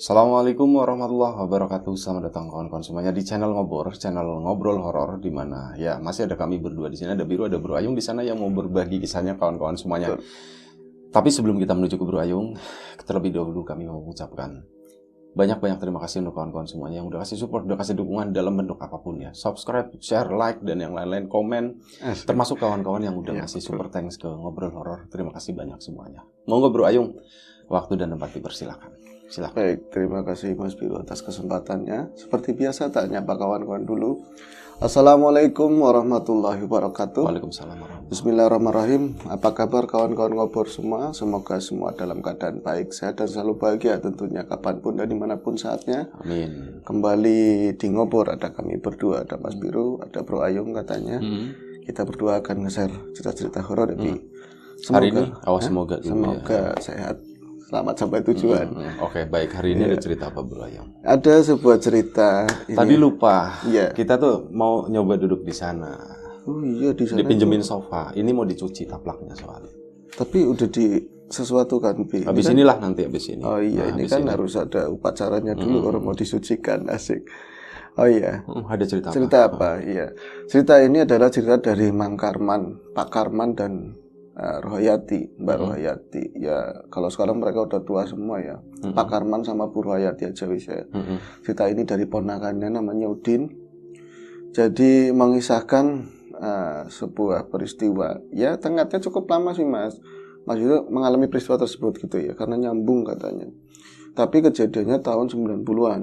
Assalamualaikum warahmatullahi wabarakatuh. Selamat datang kawan-kawan semuanya di channel Ngobor, channel ngobrol horor, di mana ya masih ada kami berdua di sini, ada Biru, ada Bro Ayung di sana yang mau berbagi kisahnya kawan-kawan semuanya. Tapi sebelum kita menuju ke Bro Ayung, terlebih dahulu kami mau mengucapkan banyak-banyak terima kasih untuk kawan-kawan semuanya yang udah kasih support, udah kasih dukungan dalam bentuk apapun ya. Subscribe, share, like, dan yang lain-lain, komen. Termasuk kawan-kawan yang udah ngasih super thanks ke Ngobrol Horor. Terima kasih banyak semuanya. Monggo Bro Ayung, waktu dan tempat dipersilakan. Silakan. Baik, terima kasih Mas Biru atas kesempatannya. Seperti biasa, tak nyapa kawan-kawan dulu. Assalamualaikum warahmatullahi wabarakatuh. Waalaikumsalam warahmatullahi wabarakatuh. Bismillahirrahmanirrahim. Apa kabar kawan-kawan Ngobor semua? Semoga semua dalam keadaan baik, sehat, dan selalu bahagia tentunya kapanpun dan dimanapun saatnya. Amin. Kembali di Ngobor, ada kami berdua, ada Mas Biru, ada Bro Ayung katanya. Kita berdua akan nge-share cerita-cerita horor. Hari ini, semoga dulu semoga sehat. Selamat sampai tujuan. Oke, baik. Hari ini ada cerita apa Bro Ayung? Ada sebuah cerita. Tadi lupa. Iya. Kita tuh mau nyoba duduk di sana. Oh iya, di sana. Dipinjemin sofa. Ini mau dicuci taplaknya soalnya. Tapi udah di sesuatu kan, Bi. Habis inilah nanti habis ini. Oh iya, ini kan harus ada upacaranya dulu orang mau disucikan, asik. Oh iya. Ada cerita apa? Cerita apa? Iya. Cerita ini adalah cerita dari Mang Karman, Pak Karman dan Rohayati, Mbak Rohayati. Ya, kalau sekarang mereka udah tua semua ya. Pak Karman sama Bu Rohayati aja wis ya. Cerita ini dari ponakannya namanya Udin. Jadi mengisahkan sebuah peristiwa. Ya, tengahnya cukup lama sih, Mas. Mas itu mengalami peristiwa tersebut gitu ya, karena nyambung katanya. Tapi kejadiannya tahun 90-an,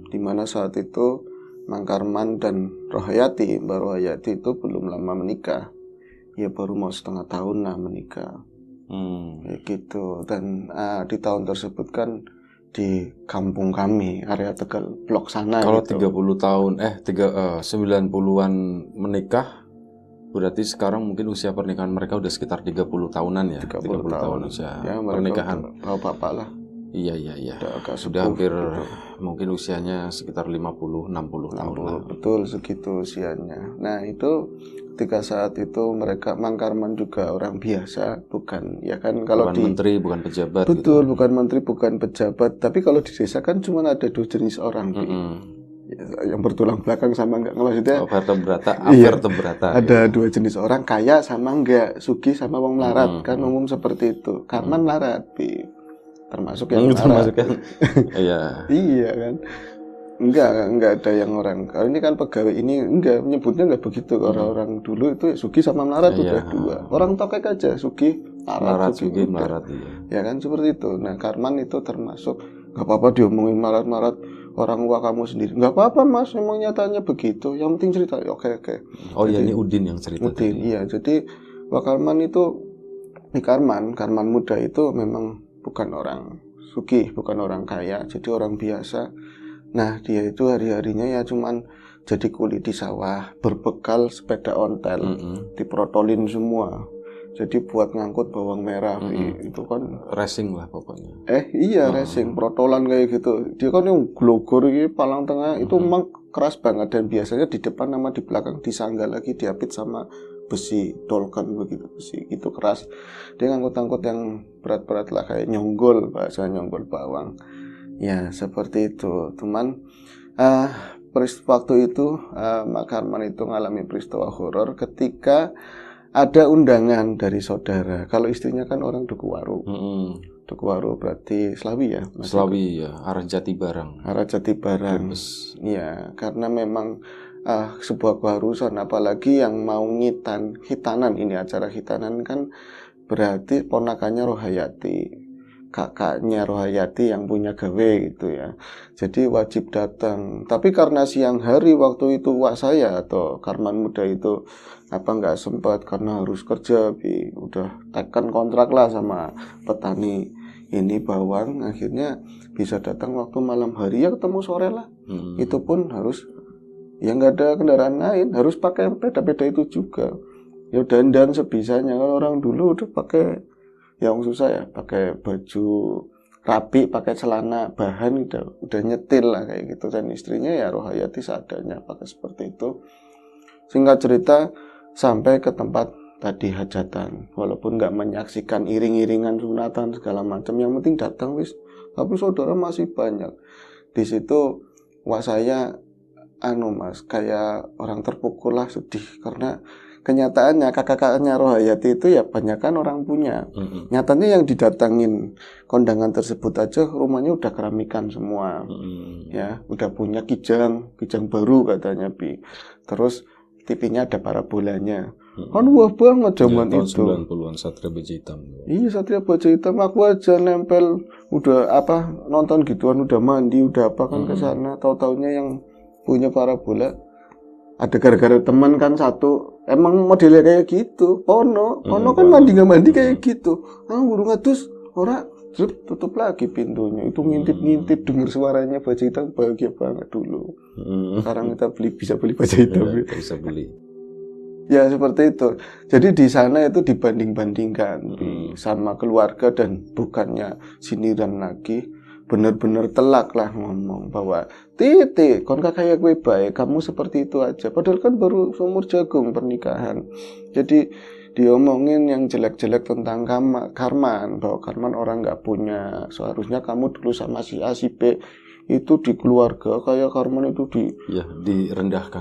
di mana saat itu Mang Karman dan Rohayati, Mbak Rohayati itu belum lama menikah. Ya baru mau setengah tahun lah menikah. Kayak gitu. Dan di tahun tersebut kan di kampung kami, area Tegal Blok sana. Kalau gitu. 30 tahun 90-an menikah, berarti sekarang mungkin usia pernikahan mereka udah sekitar 30 tahunan ya. 30 tahun usia ya, pernikahan. Bapak lah. Iya. Sudah hampir gitu. Mungkin usianya sekitar 50-60 tahun lah. Betul, segitu usianya. Nah, itu ketika saat itu mereka, Mang Karman juga orang biasa, bukan ya kan, kalau bukan menteri, bukan pejabat. Betul, gitu. bukan menteri, bukan pejabat. Tapi kalau di desa kan cuma ada dua jenis orang, yang bertulang belakang sama enggak, maksudnya vertebrata. Ada dua jenis orang, kaya sama enggak, sugih sama wong melarat, kan umum seperti itu. Karman melarat, termasuk yang melarat. Iya kan. Enggak ada yang orang. Kalau ini kan pegawai ini enggak menyebutnya enggak begitu. Orang-orang dulu itu sugih sama melarat udah dua. Orang tokek aja sugih, melarat, sugih, melarat. Ya kan seperti itu. Nah, Karman itu termasuk enggak apa-apa diomongin melarat-melarat, orang tua kamu sendiri. Enggak apa-apa, Mas, memang nyatanya begitu. Yang penting cerita. Oke. Oh iya, ini Udin yang cerita Udin, tadi. Iya, jadi Pak Karman itu Karman muda itu memang bukan orang sugih, bukan orang kaya, jadi orang biasa. Nah, dia itu hari-harinya ya cuman jadi kuli di sawah, berbekal sepeda ontel, diprotolin semua. Jadi buat ngangkut bawang merah, itu kan racing lah pokoknya. Iya, racing, protolan kayak gitu. Dia kan yang glogor ini palang tengah itu memang keras banget, dan biasanya di depan sama di belakang disanggah lagi, diapit sama besi, dolken begitu, besi itu keras. Dia ngangkut-ngangkut yang berat-berat lah, kayak nyonggol, bahasa nyonggol bawang. Ya seperti itu. Cuman waktu itu Mak Karman itu mengalami peristiwa horor ketika ada undangan dari saudara. Kalau istrinya kan orang Dukuwaru. Dukuwaru berarti Slawi ya? Slawi ya, arah Jatibarang. Iya, karena memang sebuah keharusan, apalagi yang mau hitanan, ini acara hitanan kan berarti ponakannya Rohayati, kakaknya Rohayati yang punya gawe gitu ya. Jadi wajib datang. Tapi karena siang hari waktu itu wak saya atau Karman muda itu nggak sempat karena harus kerja, udah tekan kontrak lah sama petani ini bawang, akhirnya bisa datang waktu malam hari, ya ketemu sore lah. Itu pun harus ya nggak ada kendaraan lain, harus pakai sepeda itu juga. Ya dandan sebisanya. Kalau orang dulu udah pakai yang susah ya, pakai baju rapi, pakai celana bahan, udah nyetil lah kayak gitu. Dan istrinya ya Rohayati seadanya pakai seperti itu. Singkat cerita, sampai ke tempat tadi hajatan, walaupun nggak menyaksikan iring-iringan sunatan segala macam, yang penting datang wis tapi saudara masih banyak. Di situ wah saya Mas kayak orang terpukul lah, sedih karena kenyataannya kakak-kakaknya Rohayati itu ya banyak kan orang punya. Nyatanya yang didatangin kondangan tersebut aja rumahnya udah keramikan semua. Ya, udah punya kijang baru katanya Bi. Terus TV-nya ada parabolanya. Kan wah banget zaman tahun itu. 90-an Satria Baja Hitam. Iya, Satria Baja Hitam, aku aja nempel udah nonton gituan udah mandi udah apa kan ke sana, tahu-taunya yang punya parabola ada gara-gara teman kan satu emang modelnya kayak gitu. Pono kan mandi nggak mandi kayak gitu. Burung ngadus ora tutup lagi pintunya. Itu ngintip denger suaranya Baja Hitam, bahagia banget dulu. Sekarang kita bisa beli Baja Hitam. Ya, bisa beli. Ya seperti itu. Jadi di sana itu dibanding-bandingkan sama keluarga dan bukannya sindiran lagi, benar-benar telak lah ngomong bahwa titik kon kakak gue baik, kamu seperti itu aja. Padahal kan baru seumur jagung pernikahan. Jadi diomongin yang jelek-jelek tentang Karman, bahwa Karman orang nggak punya. Seharusnya kamu dulu sama si A si B itu di keluarga kayak Karman itu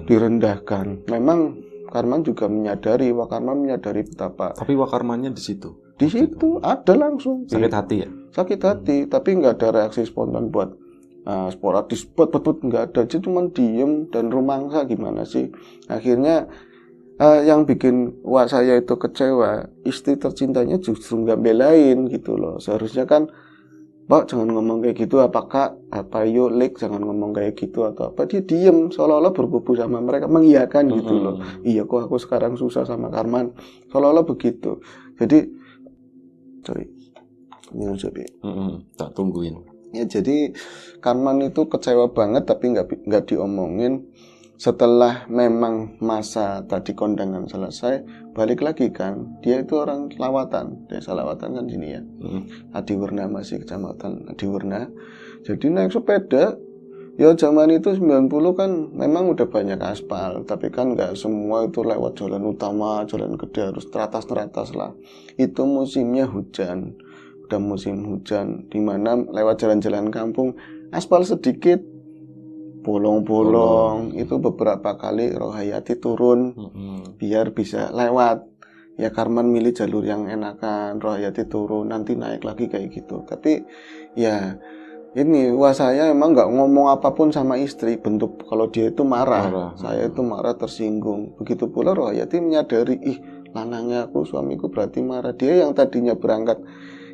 direndahkan. Memang Karman juga menyadari, Wakarman menyadari betapa. Tapi Wakarmannya di situ. Di situ ada langsung. Sakit hati ya? Sakit hati, tapi nggak ada reaksi spontan buat sporadis, buat nggak ada. Jadi cuma diem dan rumangsa gimana sih. Akhirnya yang bikin saya itu kecewa, istri tercintanya justru nggak belain gitu loh. Seharusnya kan, Pak jangan ngomong kayak gitu, yuk Lik jangan ngomong kayak gitu atau apa. Dia diem seolah-olah berkubu sama mereka, mengiyakan gitu loh. Iya kok aku sekarang susah sama Karman, seolah-olah begitu. Jadi tak tungguin ya. Jadi Karman itu kecewa banget tapi nggak diomongin. Setelah memang masa tadi kondangan selesai, balik lagi kan. Dia itu orang Lawatan, desa Lawatan kan sini ya. Adiwerna, masih kecamatan Adiwerna. Jadi naik sepeda, ya zaman itu 90 kan memang udah banyak aspal. Tapi kan nggak semua itu lewat jalan utama, jalan gede, harus teratas lah. Itu musimnya hujan, udah musim hujan, dimana lewat jalan-jalan kampung, aspal sedikit, bolong-bolong. Itu beberapa kali Rohayati turun biar bisa lewat. Ya Karman milih jalur yang enakan, Rohayati turun, nanti naik lagi kayak gitu. Tapi ya ini saya emang nggak ngomong apapun sama istri, bentuk kalau dia itu marah. Saya itu marah, tersinggung. Begitu pula Rohayati menyadari, lanangnya aku, suamiku berarti marah. Dia yang tadinya berangkat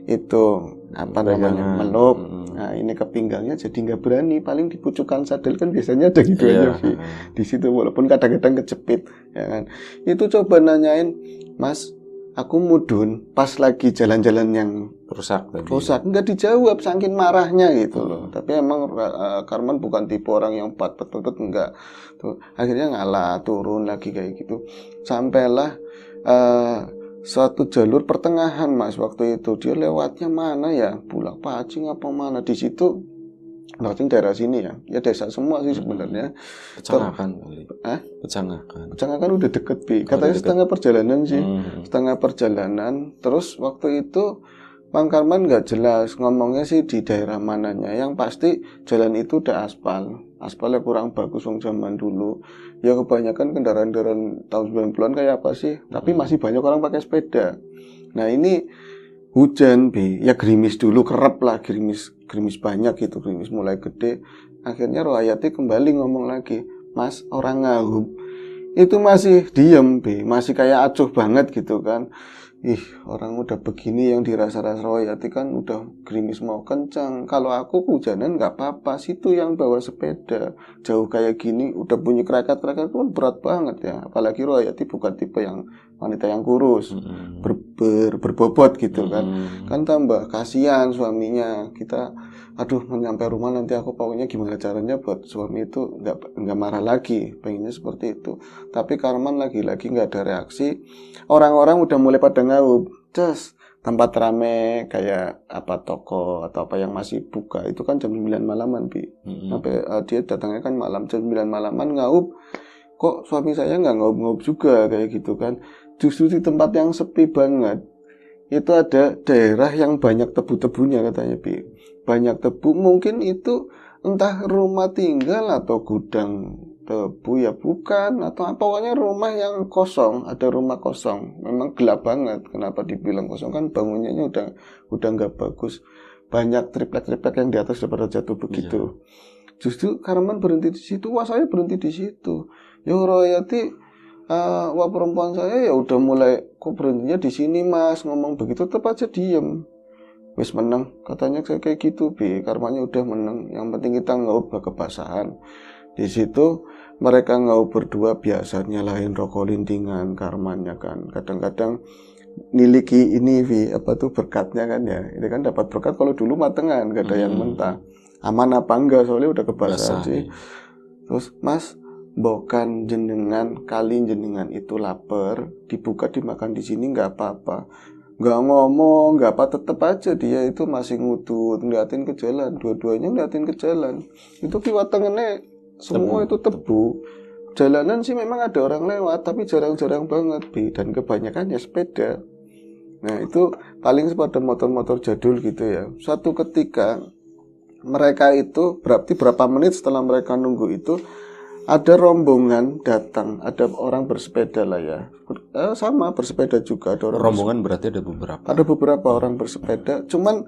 itu meluk. Nah ini ke pinggangnya jadi nggak berani, paling di pucukan sadel kan biasanya ada gitu aja sih di situ, walaupun kadang-kadang kejepit ya kan. Itu coba nanyain, Mas aku mudun pas lagi jalan-jalan yang rusak nggak dijawab saking marahnya gitu loh. Tapi emang Karman bukan tipe orang yang betul-betul enggak tuh. Akhirnya ngalah, turun lagi kayak gitu, sampailah suatu jalur pertengahan Mas. Waktu itu dia lewatnya mana ya, Bulak Pacing apa mana, di situ Pacing daerah sini ya desa semua sih sebenarnya. Pecangakan udah deket Bi, katanya setengah perjalanan sih. Setengah perjalanan. Terus waktu itu Bang Karman nggak jelas ngomongnya sih di daerah mananya. Yang pasti jalan itu udah aspalnya kurang bagus zaman dulu. Ya kebanyakan kendaraan-kendaraan tahun 90-an kayak apa sih? Tapi masih banyak orang pakai sepeda. Nah ini hujan Bi, ya gerimis dulu, kerap lah, gerimis banyak gitu, gerimis mulai gede. Akhirnya Rohayati kembali ngomong lagi, Mas orang Ngahub itu masih diem Bi, masih kayak acuh banget gitu kan. Orang udah begini yang dirasa-rasa Rohayati kan udah gerimis mau kencang. Kalau aku kehujanan nggak apa-apa, situ yang bawa sepeda jauh kayak gini udah bunyi kerakat-kerakat kan berat banget ya. Apalagi Rohayati bukan tipe yang wanita yang kurus, berbobot gitu kan. Kan tambah kasihan suaminya. Kita nyampe rumah nanti aku pokoknya gimana caranya buat suami itu nggak marah lagi, pengennya seperti itu. Tapi Karman lagi-lagi nggak ada reaksi. Orang-orang udah mulai pada ngaup, tempat rame kayak toko atau apa yang masih buka itu kan jam 9 malaman Bi. Sampai dia datangnya kan malam, jam 9 malaman ngaup. Kok suami saya nggak ngaup-ngaup juga kayak gitu kan. Justru di tempat yang sepi banget itu ada daerah yang banyak tebu-tebunya katanya, Bi. Banyak tebu, mungkin itu entah rumah tinggal atau gudang tebu ya bukan, atau apa, pokoknya rumah yang kosong, ada rumah kosong. Memang gelap banget. Kenapa dibilang kosong? Kan bangunannya udah nggak bagus. Banyak triplek-triplek yang di atas daripada jatuh begitu. Justru Karman berhenti di situ, wah saya berhenti di situ. Ya royati, wah perempuan saya ya udah mulai, kok berhentinya di sini mas, ngomong begitu, tetap aja diem. Wis menang, katanya saya kayak gitu, Bi. Karmanya udah menang. Yang penting kita ngaup kebasahan. Di situ mereka ngaup berdua biasanya lain rokok lintingan karmanya kan. Kadang-kadang niliki ini, Vi, apa tuh berkatnya kan ya. Ini kan dapat berkat kalau dulu matengan, gak ada yang mentah. Aman apa enggak, soalnya udah kebasahan sih. Terus, Mas, bukan jenengan, kali jenengan itu lapar, dibuka dimakan di sini nggak apa-apa. Nggak ngomong, nggak apa, tetep aja dia itu masih ngutut, ngeliatin ke jalan. Dua-duanya ngeliatin ke jalan. Itu kiwatangannya semua itu tebu. Jalanan sih memang ada orang lewat, tapi jarang-jarang banget, Bi. Dan kebanyakan ya sepeda. Nah itu paling sepeda motor-motor jadul gitu ya. Suatu ketika mereka itu berarti berapa menit setelah mereka nunggu itu ada rombongan datang, ada orang bersepeda lah ya. Sama bersepeda juga ada orang. Rombongan berarti ada beberapa. Ada beberapa orang bersepeda. Cuman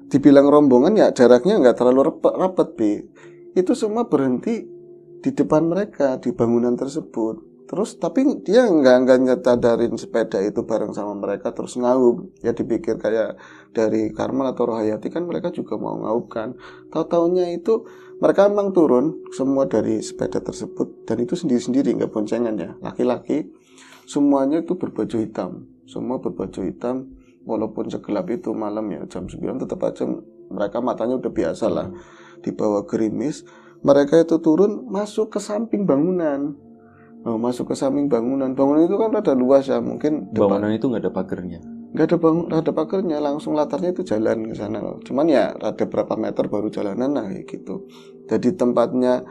dibilang rombongan ya jaraknya nggak terlalu rapat, Bi. Itu semua berhenti di depan mereka di bangunan tersebut. Terus tapi dia nggak nyadarin sepeda itu bareng sama mereka terus ngaup. Ya dipikir kayak dari Karman atau Rohayati kan mereka juga mau ngaup kan. Tahu-taunya itu mereka memang turun semua dari sepeda tersebut dan itu sendiri-sendiri nggak boncengan ya. Laki-laki semuanya itu berbaju hitam. Semua berbaju hitam walaupun segelap itu malam ya jam 9 tetap aja mereka matanya udah biasa lah. Dibawa gerimis. Mereka itu turun masuk ke samping bangunan. Masuk ke samping bangunan. Bangunan itu kan rada luas ya, mungkin bangunan itu nggak ada pagernya. Nggak ada pagernya, langsung latarnya itu jalan ke sana. Cuman ya rada berapa meter baru jalanan lah gitu. Jadi tempatnya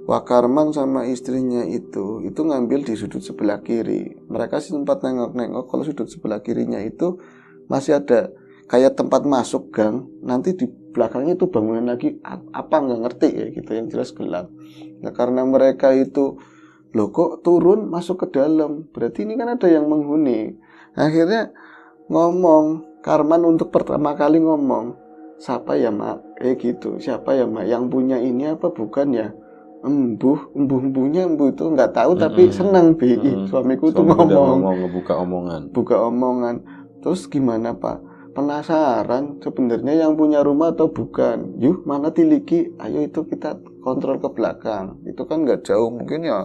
Wakarman sama istrinya itu ngambil di sudut sebelah kiri. Mereka sih sempat nengok-nengok kalau sudut sebelah kirinya itu masih ada kayak tempat masuk gang. Nanti di belakangnya itu bangunan lagi apa nggak ngerti ya gitu, yang jelas gelap. Nah karena mereka itu loh kok turun masuk ke dalam, berarti ini kan ada yang menghuni. Akhirnya ngomong Karman untuk pertama kali ngomong, siapa ya mak, gitu, siapa ya mak yang punya ini apa bukan ya, embuhnya itu nggak tahu tapi senang, Bi. Suamiku tuh ngomong buka omongan. Terus gimana Pak? Penasaran sebenarnya yang punya rumah atau bukan? Yuk mana tiliki, ayo itu kita kontrol ke belakang. Itu kan nggak jauh, mungkin ya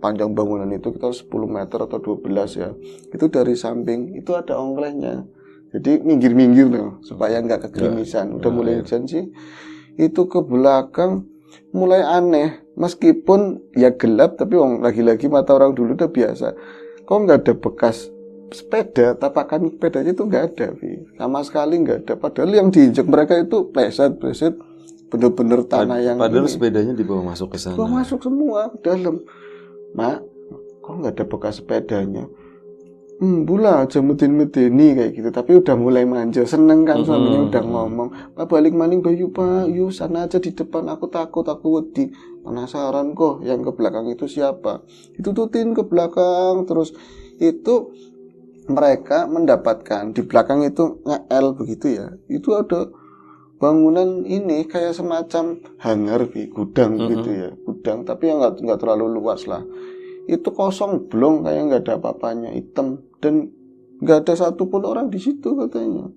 panjang bangunan itu kita 10 meter atau 12 ya. Itu dari samping itu ada onglehnya. Jadi minggir-minggir loh supaya nggak kegerimisan. Udah mulai hujan sih. Itu ke belakang mulai aneh. Meskipun ya gelap tapi lagi-lagi mata orang dulu udah biasa. Kok nggak ada bekas sepeda, tapakan sepedanya itu nggak ada, Bi. Sama sekali nggak ada. Padahal yang diinjak mereka itu pleset bener-bener tanah yang padahal ini. Sepedanya dibawa masuk ke sana. Dibawa masuk semua ke dalam. Mak, kok nggak ada bekas sepedanya? Bula aja medeni kayak gitu. Tapi udah mulai manja, seneng kan suaminya udah ngomong, Pak balik maning Bayu Pak, yuk sana aja di depan, aku takut, aku wedi. Penasaran kok yang ke belakang itu siapa? Itu tutin ke belakang terus itu mereka mendapatkan di belakang itu nge-L begitu ya. Itu ada bangunan ini kayak semacam hangar, gudang gitu ya. Gudang tapi yang nggak terlalu luas lah. Itu kosong blong kayak nggak ada apa-apanya, hitam dan nggak ada satupun orang di situ katanya.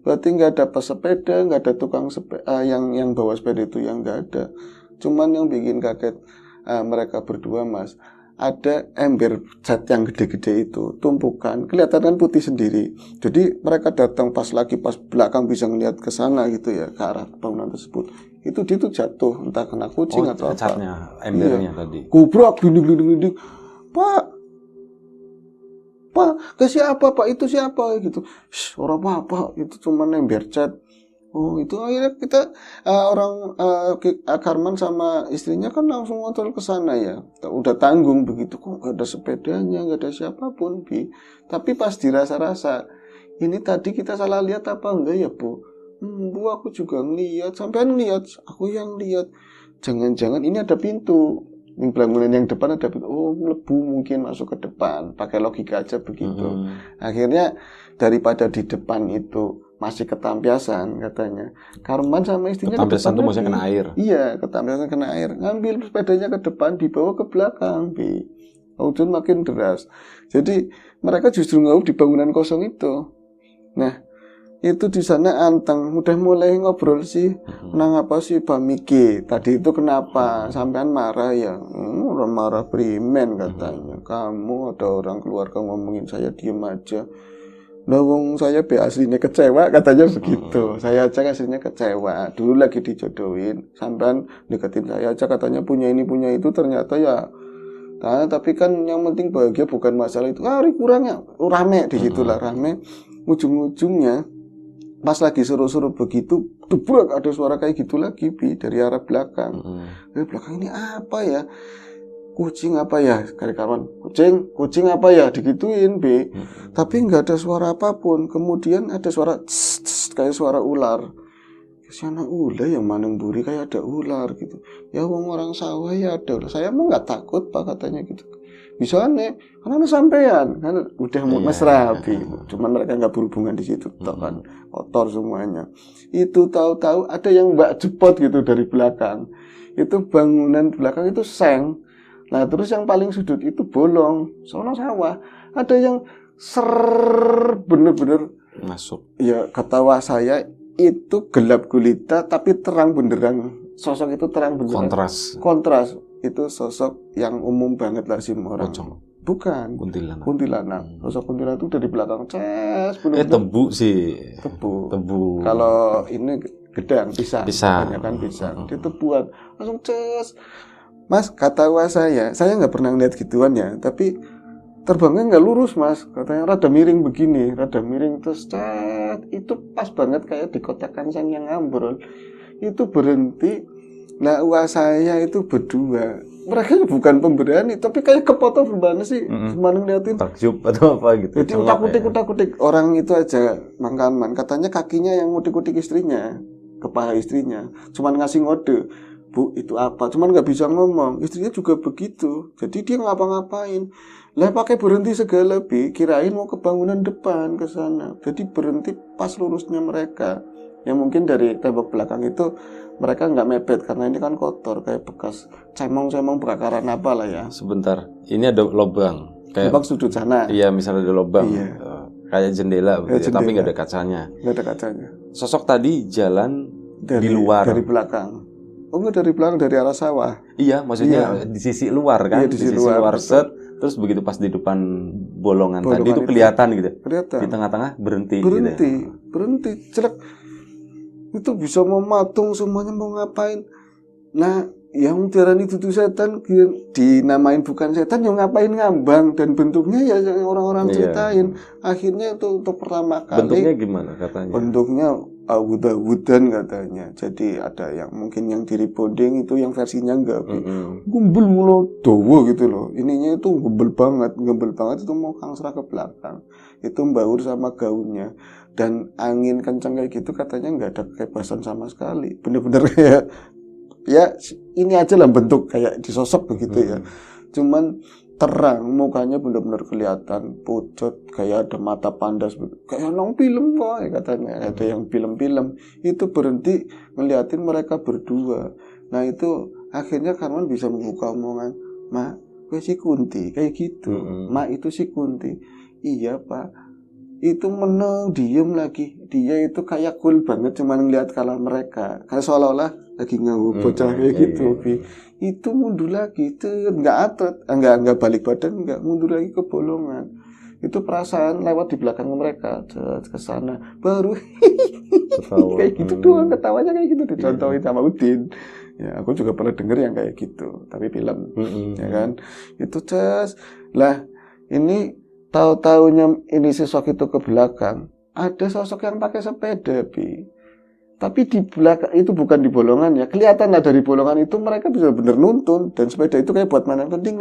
Berarti nggak ada pesepeda, nggak ada tukang sepeda yang bawa sepeda itu yang nggak ada. Cuman yang bikin kaget mereka berdua, Mas. Ada ember cat yang gede-gede itu tumpukan, kelihatan kan putih sendiri. Jadi mereka datang pas belakang bisa ngelihat ke sana gitu ya, ke arah bangunan tersebut. Itu dia tuh jatuh entah kena kucing atau apa. Catnya, embernya tadi. Gubrak, glinding. Pak, ke siapa Pak? Itu siapa gitu? Orang apa? Itu cuma ember cat. Oh itu akhirnya kita Karman sama istrinya kan langsung ngotor ke sana ya. Udah tanggung begitu kok gak ada sepedanya, gak ada siapapun, Bi. Tapi pas dirasa-rasa ini tadi kita salah lihat apa enggak ya Bu? Bu, aku juga ngeliat, sampean ngeliat, aku yang lihat. Jangan-jangan ini ada pintu. Yang bangunan yang depan ada pintu. Oh, lebu mungkin masuk ke depan. Pakai logika aja begitu. Akhirnya daripada di depan itu masih ketampiasan katanya. Karman sama istrinya Ketampiasan ke depan itu maksudnya lagi. kena air. Iya, ketampiasan kena air. Ngambil sepedanya ke depan, dibawa ke belakang. Hujan makin deras. Jadi mereka justru ngaup di bangunan kosong itu. Nah, itu di sana anteng, udah mulai ngobrol sih. Kenapa sih Pak Miki? Tadi itu kenapa? Sampean marah ya? Orang marah primen katanya. Kamu ada orang keluarga ngomongin saya diem aja. Nah, wong saya be aslinya kecewa katanya begitu. Saya aja aslinya kecewa. Dulu lagi dijodohin, sampean deketin saya aja katanya punya ini punya itu, ternyata ya. Nah, tapi kan yang penting bahagia bukan masalah itu. Kurangnya rame di situlah rame. Ujung-ujungnya pas lagi suruh-suruh begitu, debrak ada suara kayak gitu lagi dari arah belakang. Dari belakang ini apa ya? Kucing apa ya? Karyawan, kucing apa ya? Digituin tapi nggak ada suara apapun. Kemudian ada suara tss, tss, kayak suara ular. Siapa ular yang maneng buri kayak ada ular gitu. Ya wong orang sawah ya ada ular. Saya mah nggak takut Pak katanya gitu. Bisa aneh, karena sampean kan udah mesra cuman mereka nggak berhubungan di situ kan kotor semuanya. Itu tahu-tahu ada yang mbak jepot gitu dari belakang. Itu bangunan belakang itu seng. Nah terus yang paling sudut itu bolong, sono sawah. Ada yang bener-bener masuk. Ya ketawa saya itu gelap gulita tapi terang benderang. Sosok itu terang benderang. Kontras. Itu sosok yang umum banget lah sih orang. Pocong. Bukan. Kuntilanak. Sosok kuntilanak itu dari belakang. Tebu sih. Tebu. Kalau ini gedang, pisang. Kebanyakan pisang. Dia tebuan. Langsung ces. Mas, kata saya nggak pernah lihat gituan ya. Tapi terbangnya nggak lurus mas. Katanya rada miring begini. Rada miring terus cet. Itu pas banget kayak di kotak kancing yang ambrol. Itu berhenti. Nah, saya itu berdua. Mereka bukan pemberani, tapi kayak kepotong gimana sih? Cuma ngeliatin. Takjub atau apa gitu. Jadi utak-utik. Orang itu aja mangkaman. Katanya kakinya yang ngutik-ngutik istrinya. Kepala istrinya. Cuman ngasih ngode. Bu, itu apa? Cuman nggak bisa ngomong. Istrinya juga begitu. Jadi dia ngapa-ngapain. Lah pakai berhenti segala, kirain mau ke bangunan depan ke sana. Jadi berhenti pas lurusnya mereka. Yang mungkin dari tembok belakang itu mereka nggak mepet karena ini kan kotor kayak bekas cemong-cemong bakaran apa lah ya. Sebentar, ini ada lubang kayak lubang sudut sana. Iya, misalnya ada lubang kayak jendela, tapi nggak ada kacanya. Nggak ada kacanya. Sosok tadi jalan di luar. Dari belakang. Oh nggak dari belakang, dari arah sawah. Iya, maksudnya di sisi luar kan, di sisi luar set. Terus begitu pas di depan bolongan tadi itu kelihatan gitu. Kelihatan. Di tengah-tengah berhenti. Berhenti, jelek. Itu bisa mematung semuanya mau ngapain. Nah yang diarani dudu setan dinamain bukan setan, yang ngapain ngambang dan bentuknya ya orang-orang ceritain. Akhirnya itu untuk pertama kali. Bentuknya gimana katanya? Bentuknya awud-awudan katanya. Jadi ada yang mungkin yang diri bonding itu yang versinya enggak gumbel mulu dowo gitu loh. Ininya itu gumbel banget itu mau kangsra ke belakang. Itu mbaur sama gaunnya. Dan angin kencang kayak gitu katanya nggak ada kebebasan sama sekali. Bener-bener kayak ya ini aja lah bentuk kayak disosok begitu ya. Cuman terang, mukanya bener-bener kelihatan pucet, kayak ada mata pandas kayak nong film kok katanya. Ada yang film-film itu berhenti ngeliatin mereka berdua. Nah itu akhirnya Karman bisa membuka omongan, "Ma, gue si Kunti," kayak gitu. "Ma, itu si Kunti." "Iya Pak." Itu menang diem lagi. Dia itu kayak cool banget cuman ngeliat kalau mereka kayak seolah-olah lagi ngawur bocah kayak gitu. Itu mundur lagi, nggak atlet, nggak balik badan, nggak mundur lagi ke bolongan. Itu perasaan lewat di belakang mereka ke sana baru kayak gitu doang, ketawanya kayak gitu dicontohin sama Udin. Ya aku juga pernah denger yang kayak gitu, tapi film ya kan. Itu lah ini tahu-taunya ini sosok itu ke belakang, ada sosok yang pakai sepeda, tapi di belakang itu bukan di bolongan ya, kelihatan lah dari bolongan itu mereka bisa bener nuntun, dan sepeda itu kayak buat mana penting.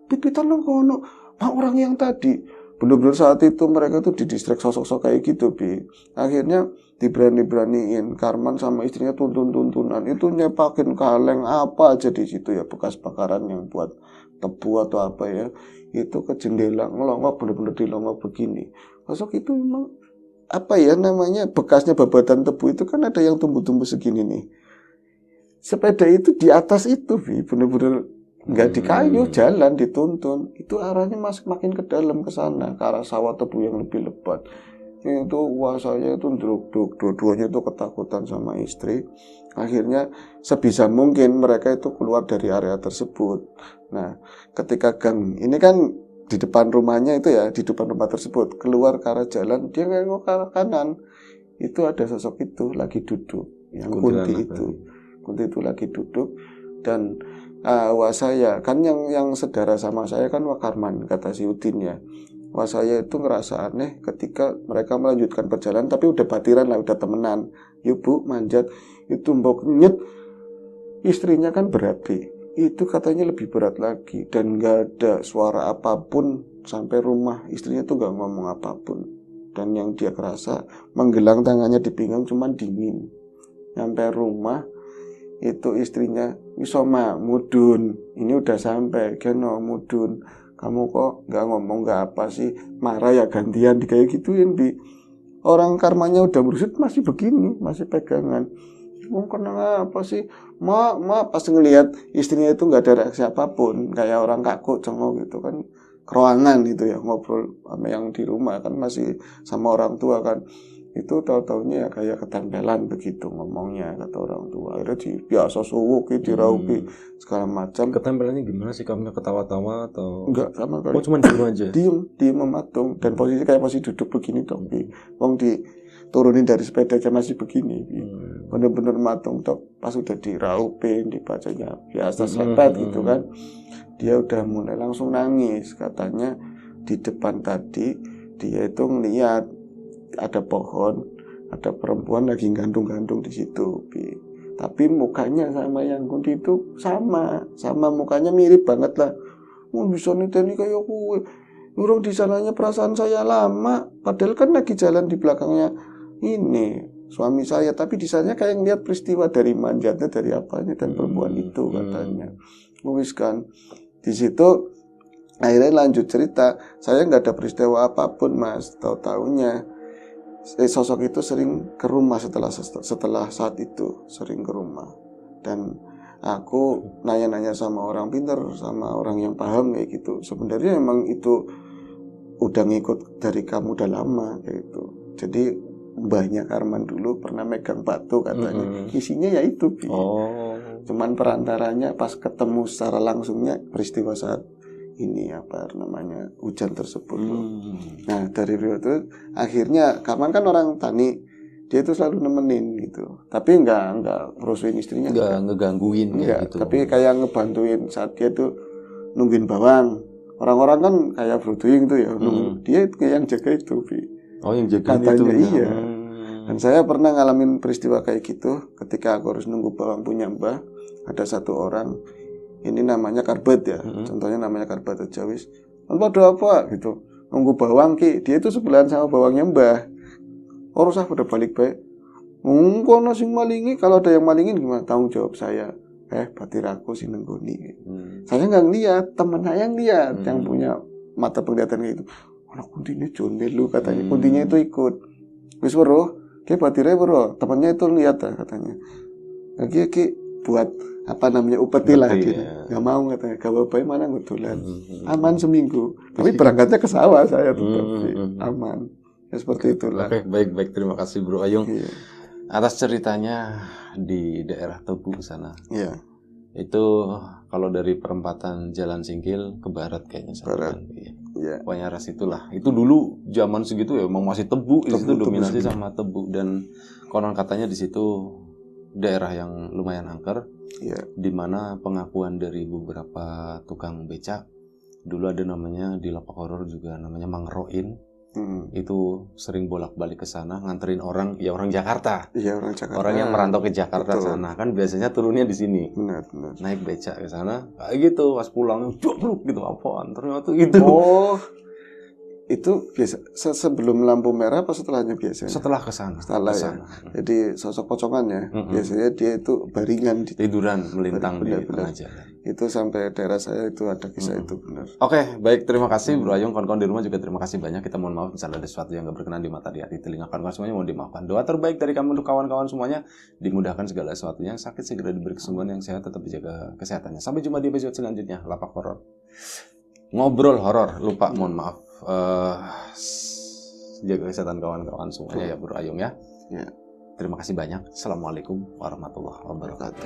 Pipitan lo kono, orang yang tadi Bener-bener saat itu mereka tuh didistract sosok-sosok kayak gitu, Bi. Akhirnya diberani-beraniin Karman sama istrinya tuntun-tuntunan. Itu nyepakin kaleng apa aja di situ ya, bekas bakaran yang buat tebu atau apa ya. Itu ke jendela ngelongok, bener-bener dilongok begini. Sosok itu memang apa ya namanya, bekasnya babatan tebu itu kan ada yang tumbuh-tumbuh segini nih. Sepeda itu di atas itu, Bi, bener-bener nggak di kayu, jalan dituntun. Itu arahnya masuk makin ke dalam ke sana, ke arah sawah tebu yang lebih lebat. Itu wah saya itu ndruk-ndruk, dua-duanya itu ketakutan sama istri. Akhirnya sebisa mungkin mereka itu keluar dari area tersebut. Nah, ketika gang ini kan di depan rumahnya itu ya, di depan rumah tersebut, keluar ke arah jalan, dia nengok ke arah kanan. Itu ada sosok itu lagi duduk, yang Kunti itu. Kunti itu lagi duduk dan wah saya kan yang sedara sama saya kan Wakarman, kata si Udin ya. Wah saya itu ngerasa aneh ketika mereka melanjutkan perjalanan tapi udah batiran lah, udah temenan. Yuk Bu manjat, itu mbok nyet, istrinya kan berapi. Itu katanya lebih berat lagi dan gak ada suara apapun sampai rumah. Istrinya tuh gak ngomong apapun. Dan yang dia kerasa menggelang tangannya di pinggang cuman dingin. Sampai rumah itu istrinya Wisoma mudun, ini udah sampai Geno mudun, kamu kok nggak ngomong nggak apa sih, marah ya gantian di kayak gituin, Bi. Orang karmanya udah merusak masih begini, masih pegangan. Kenapa apa sih, ma pas ngelihat istrinya itu nggak ada reaksi apapun, kayak orang kaku cengok gitu kan, keruangan gitu ya, ngobrol sama yang di rumah kan masih sama orang tua kan. Itu tahu-taunya ya kayak ketempelan begitu ngomongnya, kata orang tua. Akhirnya biasa suwuk, diraupi segala macam. Ketempelannya gimana sih, kamu ketawa-tawa atau enggak sama kali? Oh cuma diem aja. Diem mematung dan posisi kayak masih duduk begini dong, wong diturunin dari sepeda aja masih begini, bener-bener matung tok. Pas udah diraupin, dibacanya biasa sepet gitu kan, dia udah mulai langsung nangis. Katanya di depan tadi dia itu ngeliat ada pohon, ada perempuan lagi gantung-gantung di situ, Bi. Tapi mukanya sama yang Kunti itu sama mukanya mirip banget lah. Bisa niteni kayak gue. Nurung di sananya perasaan saya lama, padahal kan lagi jalan di belakangnya ini suami saya, tapi di sana kayak ngeliat peristiwa dari manjatnya, dari apanya dan perempuan itu katanya. Wis kan. Di situ akhirnya lanjut cerita, saya nggak ada peristiwa apapun, Mas. Tahu-taunya sosok itu sering ke rumah setelah saat itu, sering ke rumah. Dan aku nanya-nanya sama orang pintar, sama orang yang paham kayak gitu. Sebenarnya emang itu udah ngikut dari kamu udah lama kayak gitu. Jadi mbahnya Karman dulu pernah megang batu katanya. Isinya ya itu, Bi. Cuman perantaranya pas ketemu secara langsungnya peristiwa saat ini apa namanya hujan tersebut. Nah dari itu akhirnya Karman kan orang tani, dia itu selalu nemenin gitu, tapi nggak ngerusuin istrinya, nggak ngegangguin enggak, gitu, tapi kayak ngebantuin saat dia tuh nungguin bawang. Orang-orang kan kayak berdoing tuh ya, dia itu yang jaga itu, Bi. Yang jaga katanya itu. Iya. Dan saya pernah ngalamin peristiwa kayak gitu ketika aku harus nunggu bawang punya mbah. Ada satu orang, ini namanya karbat ya, contohnya namanya karbat aja wis. Pada apa gitu, nunggu bawang ki, dia itu sebelahan sama bawangnya mbah. Orang usah pada balik baik. Kono sing malingi, kalau ada yang malingin gimana? Tanggung jawab saya. Batiraku sing nenggoni. Saya nggak ngeliat, teman saya yang lihat, yang punya mata penglihatan gitu. Anak Kuntinya jondel lu katanya, Kuntinya itu ikut. Wis weruh, kayak batirnya weruh, temannya itu lihat katanya. Lagi buat apa namanya upeti lah dia, nggak mau katanya, gawe bayi mana ngudulan, aman seminggu, tapi berangkatnya ke sawah saya tetap aman, ya seperti itulah. Oke, baik, terima kasih Bro Ayung atas ceritanya di daerah Tebu sana. Iya. Itu kalau dari perempatan Jalan Singkil ke barat kayaknya barat. Iya. Pokoknya arah situlah. Itu dulu zaman segitu ya memang masih tebu, di situ dominasi sama tebu, dan konon katanya di situ daerah yang lumayan angker, di mana pengakuan dari beberapa tukang becak dulu ada namanya di Lapak Horor juga namanya Mang Roin. Itu sering bolak-balik ke sana nganterin orang, ya orang Jakarta. Iya, orang Jakarta. Orang yang merantau ke Jakarta sana kan biasanya turunnya di sini. Benar. Naik becak ke sana, kayak gitu, pas pulang jobluk gitu apaan. Ternyata itu. itu biasa sebelum lampu merah apa setelahnya biasanya? Setelah kesana. Setelah ya. Jadi sosok pocongannya biasanya dia itu baringan di tiduran melintang di benar-benar. tengah jalan. Itu sampai daerah saya itu ada kisah itu benar. Oke, baik, terima kasih Bro Ayung. Kawan-kawan di rumah juga terima kasih banyak. Kita mohon maaf misalnya ada sesuatu yang gak berkenan di mata, di hati, telinga kawan-kawan semuanya, mohon dimaafkan. Doa terbaik dari kami untuk kawan-kawan semuanya, dimudahkan segala sesuatunya. Yang sakit segera diberi kesembuhan, yang sehat tetap dijaga kesehatannya. Sampai jumpa di episode selanjutnya. Lapak horor, ngobrol horor. Lupa, mohon maaf. Jaga kesehatan kawan-kawan semuanya ya Bro Ayung ya. Ya. Terima kasih banyak. Assalamualaikum warahmatullahi wabarakatuh.